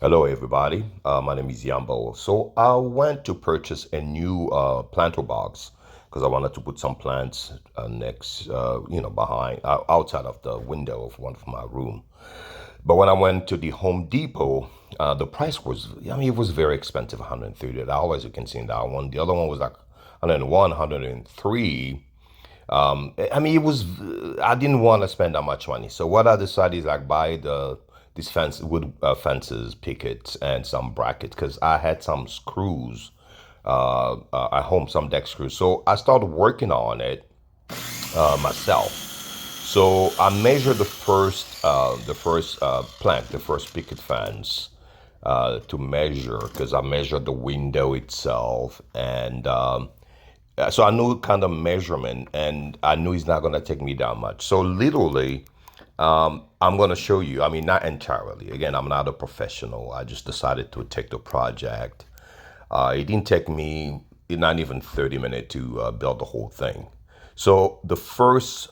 Hello, everybody. My name is Yombo. So I went to purchase a new planter box because I wanted to put some plants next, behind, outside of the window of one of my room. But when I went to the Home Depot, the price was, it was very expensive, $130. You can see in that one. The other one was like 101, 103. It was. I didn't want to spend that much money. So what I decided is like buy these wood fences, pickets, and some brackets because I had some screws at home, some deck screws. So I started working on it myself. So I measured the first plank, the first picket fence to measure because I measured the window itself and. So I knew kind of measurement, and I knew it's not going to take me that much. So literally, I'm going to show you. I mean, not entirely. Again, I'm not a professional. I just decided to take the project. It didn't take me not even 30 minutes to build the whole thing. So the first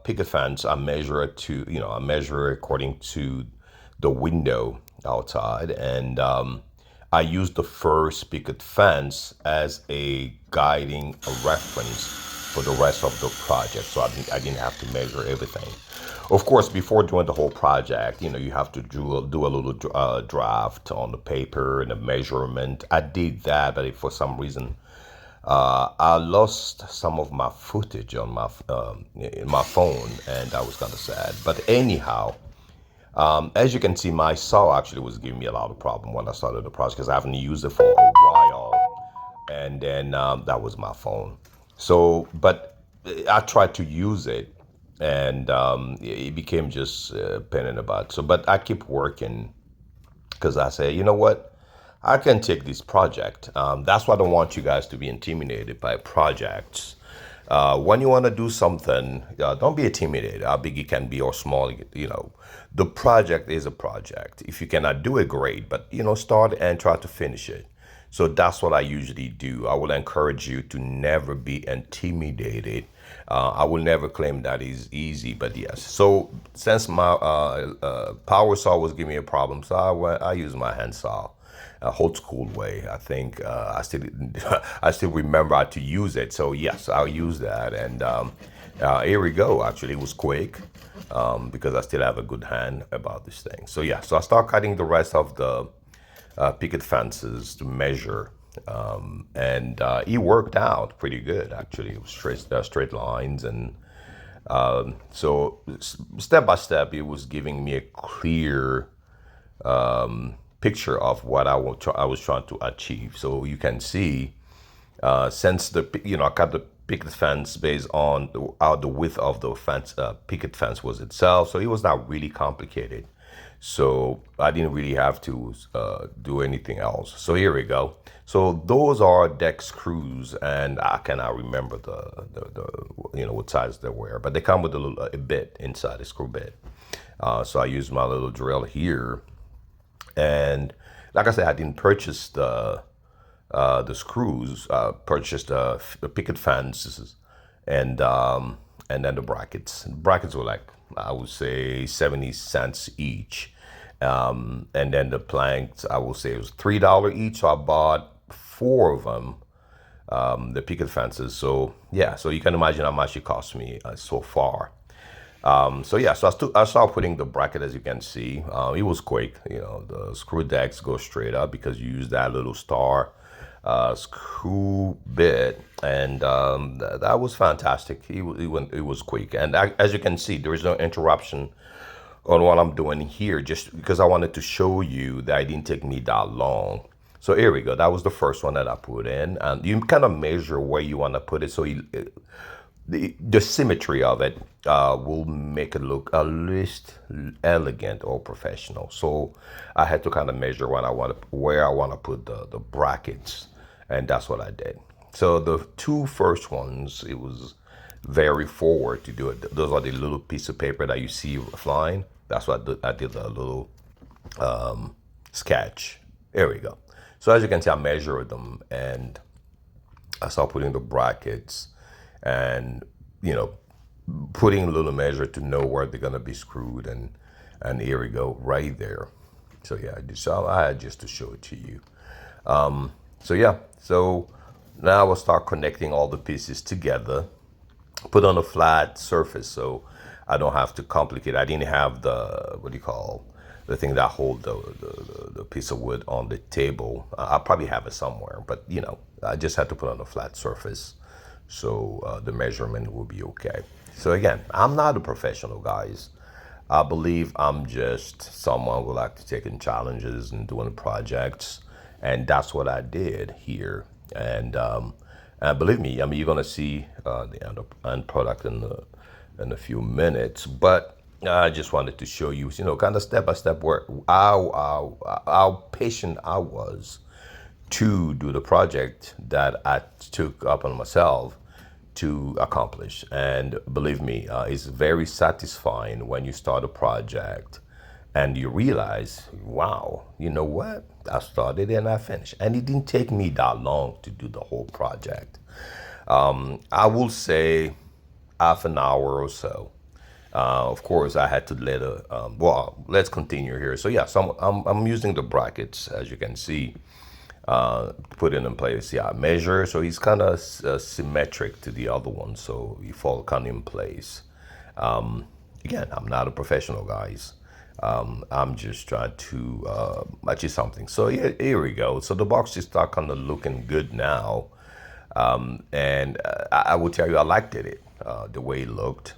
picket fence, I measure according to the window outside, and I used the first picket fence as a guiding a reference for the rest of the project. So I didn't have to measure everything. Of course, before doing the whole project, you have to do a little draft on the paper and a measurement. I did that, but for some reason, I lost some of my footage on in my phone, and that was kind of sad. But anyhow, as you can see, my saw actually was giving me a lot of problem when I started the project because I haven't used it for a while, and then that was my phone. So, but I tried to use it, and it became just a pain in the butt. So, but I keep working because I say, you know what, I can take this project. That's why I don't want you guys to be intimidated by projects. When you want to do something, don't be intimidated. How big it can be or small, the project is a project. If you cannot do it, great, but start and try to finish it. So that's what I usually do. I will encourage you to never be intimidated. I will never claim that is easy, but yes. So since my power saw was giving me a problem, so I use my hand saw, old school way. I think I still remember how to use it. So yes, I'll use that. And here we go. Actually, it was quick because I still have a good hand about this thing. So yeah, so I start cutting the rest of the picket fences to measure. And it worked out pretty good, actually. It was straight lines. And so step by step, it was giving me a clear picture of what I was trying to achieve. So you can see, since I cut the picket fence based on how the width of the fence, picket fence was itself. So it was not really complicated. So I didn't really have to do anything else. So here we go. So those are deck screws, and I cannot remember the what size they were, but they come with a bit inside, a screw bit. So I use my little drill here, and like I said, I didn't purchase the screws. Purchased the picket fences, and then the brackets. Brackets were like, I would say, 70 cents each. And then the planks, I would say it was $3 each. So I bought four of them, the picket fences. So yeah, so you can imagine how much it cost me so far. So yeah, so I started putting the bracket, as you can see. It was quick. The screw decks go straight up because you use that little star screw bit, and that was fantastic. It was quick, and as you can see, there is no interruption on what I'm doing here, just because I wanted to show you that it didn't take me that long. So here we go. That was the first one that I put in, and you kind of measure where you want to put it, so the symmetry of it will make it look at least elegant or professional. So I had to kind of measure where I want to put the brackets, and that's what I did. So the two first ones, it was very forward to do it. Those are the little piece of paper that you see flying. That's what I did a little sketch. There we go. So as you can see, I measured them, and I started putting the brackets, and putting a little measure to know where they're gonna be screwed, and here we go, right there. So yeah, so I had just to show it to you. So yeah, so now we'll start connecting all the pieces together, put on a flat surface so I don't have to complicate. I didn't have the, what do you call, the thing that hold the piece of wood on the table. I probably have it somewhere, but I just had to put on a flat surface so the measurement will be okay. So again, I'm not a professional, guys. I believe I'm just someone who like to take in challenges and doing projects, and that's what I did here. And believe me, I mean, you're gonna see the end product in a few minutes, but I just wanted to show you, kind of step by step where how patient I was to do the project that I took up on myself to accomplish. And believe me, it's very satisfying when you start a project and you realize, wow, you know what? I started and I finished. And it didn't take me that long to do the whole project. I will say half an hour or so. Of course, I had to let well, let's continue here. So yeah, so I'm using the brackets, as you can see, put it in place. Yeah, measure. So he's kind of symmetric to the other one, so you fall kind of in place. Again, I'm not a professional, guys. I'm just trying to achieve something. So here we go. So the box just start kind of looking good now, and I will tell you, I liked it. The way it looked.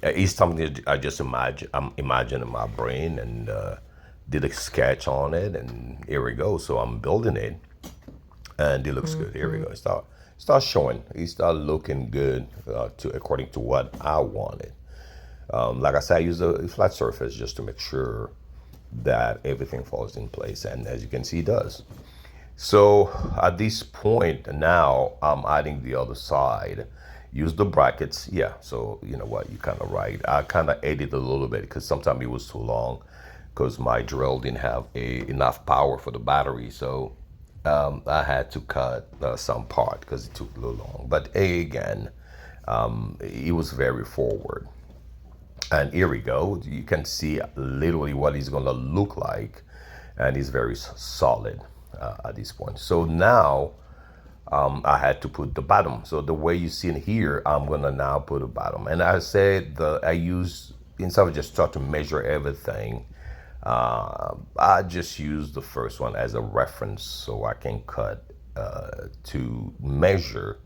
It's something that I just imagine in my brain and did a sketch on it, and here we go. So I'm building it, and it looks good. Here we go. Start showing. It start looking good to according to what I wanted. Like I said, I use a flat surface just to make sure that everything falls in place, and as you can see, it does. So at this point now, I'm adding the other side. Use the brackets. Yeah, so you know what, you kind of right. I kind of edited a little bit because sometimes it was too long because my drill didn't have enough power for the battery. So I had to cut some part because it took a little long. But again, it was very forward. And here we go. You can see literally what it's going to look like. And it's very solid at this point. So now I had to put the bottom. So the way you see it here, I'm going to now put a bottom. And I said I use, instead of just start to measure everything, I just use the first one as a reference so I can cut to measure,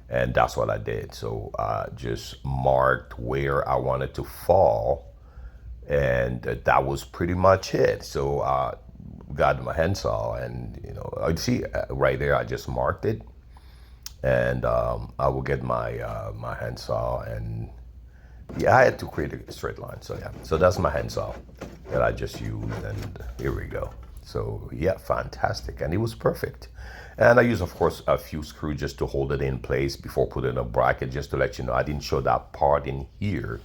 and that's what I did. So I just marked where I wanted to fall, and that was pretty much it. So I got my handsaw, and you see right there, I just marked it, and I will get my handsaw, and yeah, I had to create a straight line. So yeah, so that's my handsaw that I just used, and here we go. So yeah, fantastic, and it was perfect. And I use, of course, a few screws just to hold it in place before putting a bracket, just to let you know. I didn't show that part in here,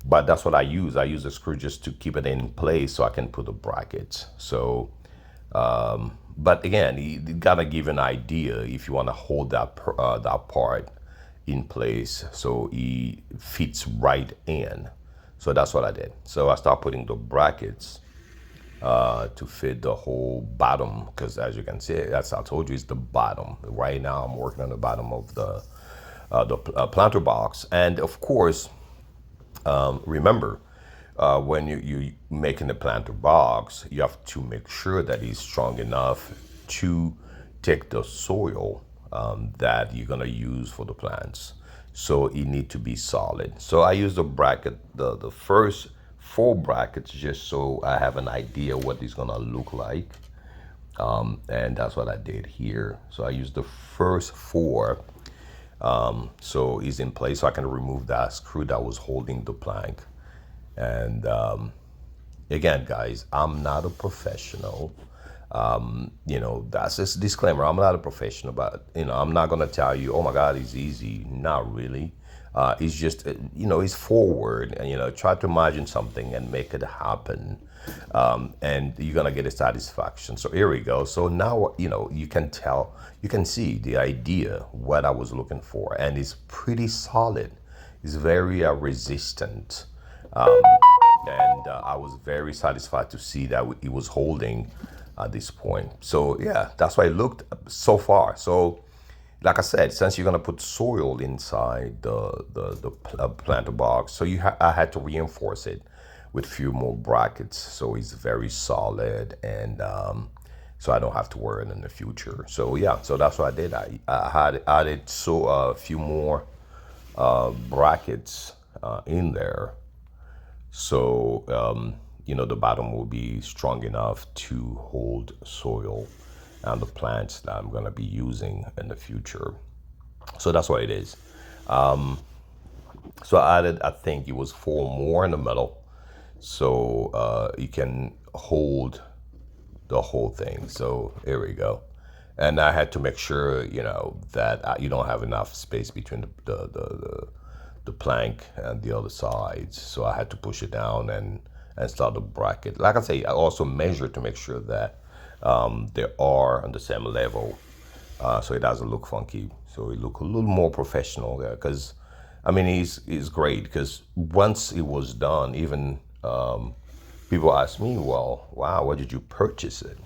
but that's what I use. I use a screw just to keep it in place so I can put the brackets. So, but again, you gotta give an idea if you want to hold that part in place so it fits right in. So that's what I did. So I start putting the brackets to fit the whole bottom, because as you can see, as I told you, it's the bottom. Right now I'm working on the bottom of the planter box. And of course, remember, when you making the planter box, you have to make sure that it's strong enough to take the soil that you're gonna use for the plants. So it need to be solid. So I use the bracket, the first four brackets, just so I have an idea what it's gonna look like. And that's what I did here. So I used the first four, so it's in place, so I can remove that screw that was holding the plank. And again, guys, I'm not a professional. That's just a disclaimer. I'm not a professional, but I'm not gonna tell you, oh my God, it's easy. Not really. It's just, it's forward, and try to imagine something and make it happen, and you're gonna get a satisfaction. So here we go. So now, you can see the idea what I was looking for, and it's pretty solid. It's very resistant. and I was very satisfied to see that it was holding at this point. So yeah, that's why it looked so far. So like I said, since you're gonna put soil inside the planter box, so I had to reinforce it with a few more brackets, so it's very solid, and so I don't have to worry in the future. So yeah, so that's what I did. I had added a few more brackets in there, so the bottom will be strong enough to hold soil and the plants that I'm gonna be using in the future. So that's what it is. So I added, I think it was four more in the middle, so you can hold the whole thing. So here we go. And I had to make sure, that you don't have enough space between the plank and the other sides. So I had to push it down and start the bracket. Like I say, I also measured to make sure that they are on the same level, so it doesn't look funky. So it look a little more professional there. Because I mean, he's great. Because once it was done, even people ask me, "Well, wow, where did you purchase it?"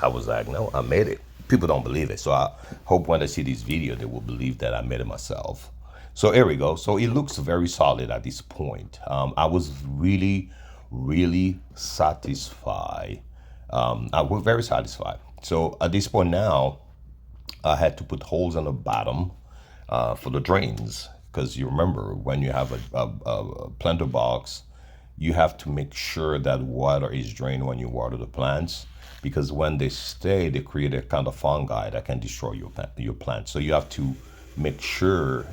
I was like, "No, I made it." People don't believe it, so I hope when they see this video, they will believe that I made it myself. So here we go. So it looks very solid at this point. I was really, really satisfied. I was very satisfied. So at this point now, I had to put holes on the bottom for the drains, because you remember when you have a planter box, you have to make sure that water is drained when you water the plants, because when they stay, they create a kind of fungi that can destroy your plant. So you have to make sure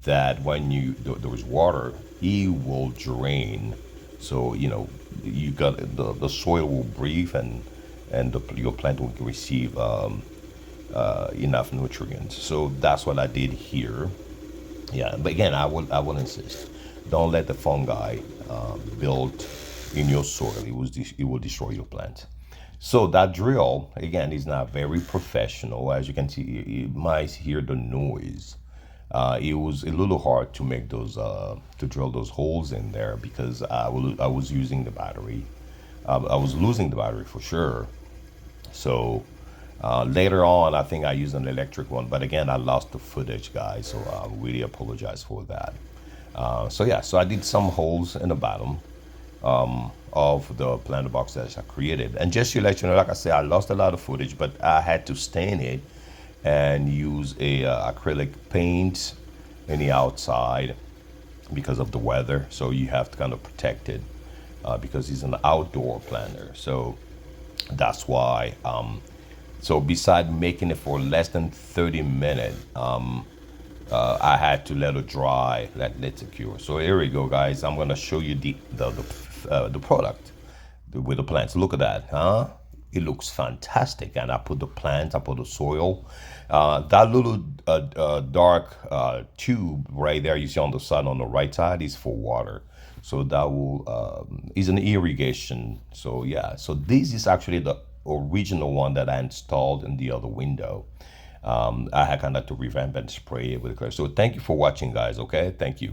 that when there is water, it will drain. So you got the soil will breathe, and your plant will receive enough nutrients. So that's what I did here. Yeah, but again, I will insist, don't let the fungi build in your soil. It will destroy your plant. So that drill again is not very professional. As you can see, you might hear the noise. It was a little hard to make those to drill those holes in there, because I was using the battery. I was losing the battery for sure. So later on, I think I used an electric one, but again, I lost the footage, guys. So I really apologize for that. So yeah, so I did some holes in the bottom of the planter box that I created. And just to let you know, like I said, I lost a lot of footage, but I had to stain it and use a acrylic paint in the outside because of the weather. So you have to kind of protect it because it's an outdoor planter. So that's why. So beside making it for less than 30 minutes, I had to let it dry, let it secure. So here we go, guys. I'm gonna show you the product with the plants. Look at that, huh? It looks fantastic. And I put the plants, I put the soil. That little dark tube right there you see on the side, on the right side, is for water. So that will is an irrigation. So yeah, so this is actually the original one that I installed in the other window. I had kind of to revamp and spray it with clear. So thank you for watching, guys. Okay, thank you.